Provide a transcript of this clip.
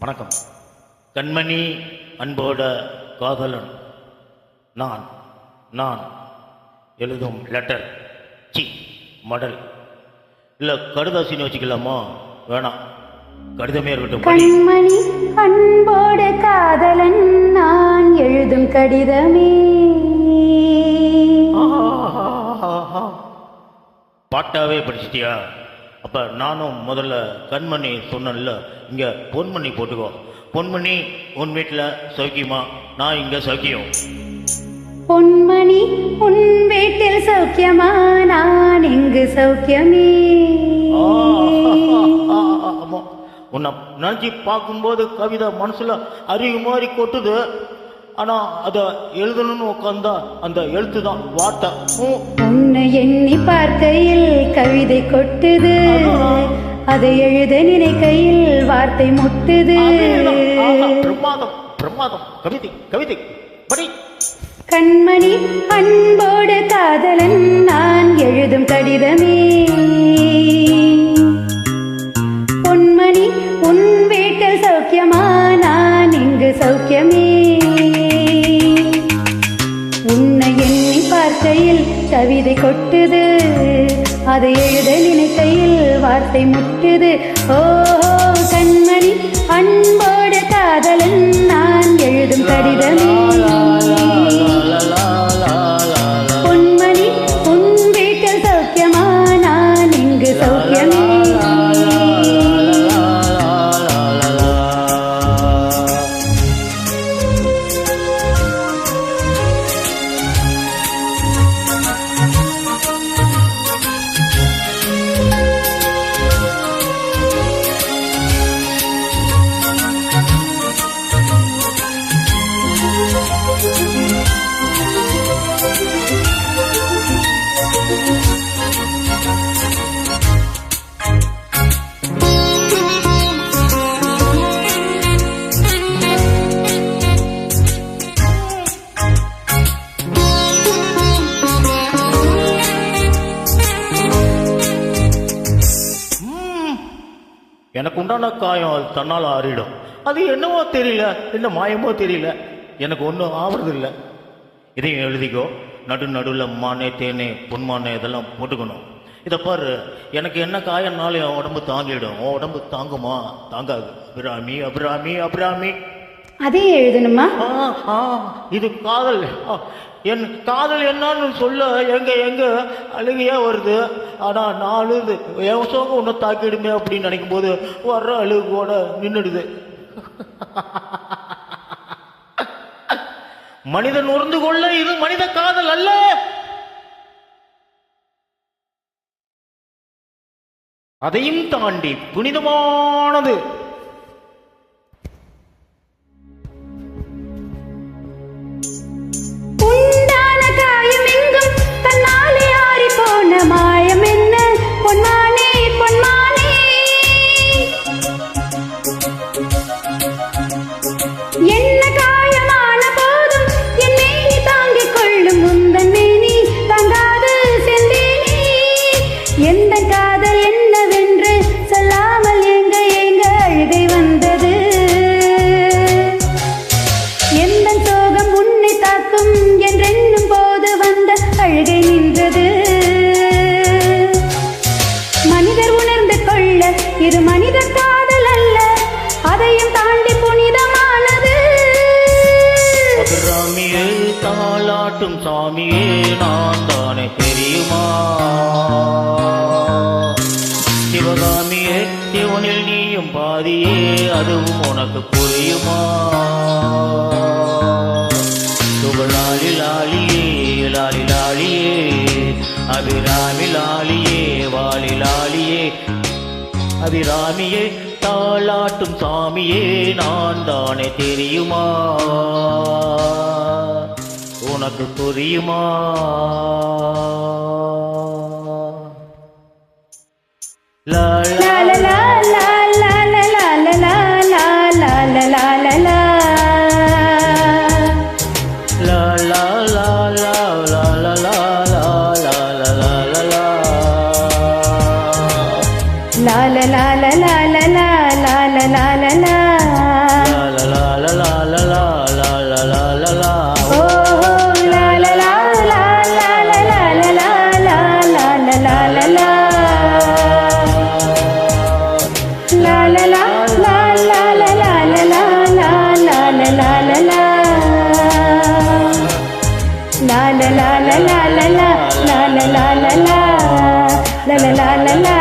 வணக்கம். கண்மணி அன்போட காதலன் நான் நான் எழுதும் லெட்டர் மடல் இல்லை கடுதாசின்னு வச்சுக்கலாமா? வேணாம், கடிதமே இருக்கட்டும். கண்மணி அன்போட காதலன் நான் எழுதும் கடிதமே. பாட்டாவே படிச்சிட்டியா? அப்ப நானும் முதல்ல கண்மணி சொன்னேன்ல, இங்க பொன்மணி போட்டுக்கோ. பொன்மணி, உன் வீட்டுல சௌக்கியமா? நான் இங்க சௌக்கியம். பொன்மணி, உன் வீட்டில் சௌக்கியமா? நான் இங்கு சௌக்கியமே. உன்னை நினைச்சு பார்க்கும்போது கவிதை மனசுல அறிவு மாதிரி கொட்டுது. ஆனா அத எழுதணும்னு உட்கார்ந்தா அந்த எழுத்து தான் வார்த்தை. உன்னை எண்ணி பார்க்கையில் கவிதை கொட்டுது, அதை எழுத நினைக்கையில் வார்த்தை முட்டுது. பிரமாதம் பிரமாதம், கவிதை கவிதை படி. கண்மணி அன்போடு காதலன் நான் எழுதும் கடிதமே. பொன்மணி, உன் வீட்டில் சௌக்கியமா? நான் இங்கு சௌக்கியமே. உன்னை எண்ணி பார்க்கையில் கவிதை கொட்டுது, அதை எழுத நினைக்கையில் வார்த்தை முட்டுது. ஓ கண்மணி அன்போடு காதலன் நான் எழுதும் கடிதமே. பொன்மணி, உன் வீட்டில் சௌக்கியமா? நான் இங்கு சௌக்கியமே. எனக்கு உண்டான காயம் அது தன்னால் ஆறிடும். அது என்னவோ தெரியல, என்ன மாயமோ தெரியல, எனக்கு ஒன்றும் ஆவறது இல்லை. இதையும் எழுதிக்கோ. நடுவில் மானே தேனே பொன்மானே இதெல்லாம் போட்டுக்கணும். இதை பாரு, எனக்கு என்ன காயம்னாலும் என் உடம்பு தாங்கிடும். உன் உடம்பு தாங்குமா? தாங்காது. அபிராமி அபிராமி அபிராமி. அதே எழுதணுமா? இது காதல். என் காதல் என்னன்னு சொல்ல எங்க எங்க அழுகையா வருது. ஆனா நான் அழுது என் சோகம் ஒன்று தாக்கிடுமே அப்படின்னு நினைக்கும் போது வர்ற அழுகோட நின்றுடுது. மனிதன் உணர்ந்து கொள்ள இது மனித காதல் அல்ல. அதையும் தாண்டி புனிதமானது. மாயம் என்ன பொன்மானே பொன்மானே, என்ன காயமான போதும் என் மேனி தாங்கிக் கொள்ளும் முந்தன் மேனி தாங்காது செந்தேனே. எந்த காதல் என்னவென்று சொல்லாமல் எங்க எங்க அழுகை வந்தது. எந்த சோகம் உன்னை தாக்கும் என்றென்னும் போது வந்த அழுகை நின்றது. இது மனித காதல் அல்ல, அதையும் தாண்டி புனிதமானது. அபிராமியே தாலாட்டும் சாமியே நான் தானே தெரியுமா? சிவகாமியே சிவனில் நீயும் பாதியே, அதுவும் உனக்கு புரியுமா? சுகலாலி லாலியே லாலி லாலியே, அபிராமி லாலியே வாலி லாலியே. அபிராமியே தாளாட்டும் சாமியே நான் தானே தெரியுமா? உனக்கு புரியுமா? லா லா லா லா லா லா லா லா லா லா லா லா லா லா லா la la la லா லா லா லா லா லா லா லா லா லா. லா லா லா லா லா லா லா லா லா லா. ஓ லா லா லா லா லா லா லா லா லா லா லா லா லா லா. La la la la la la la la la la la la la la la. La la la la la la la la la la la la la la la la.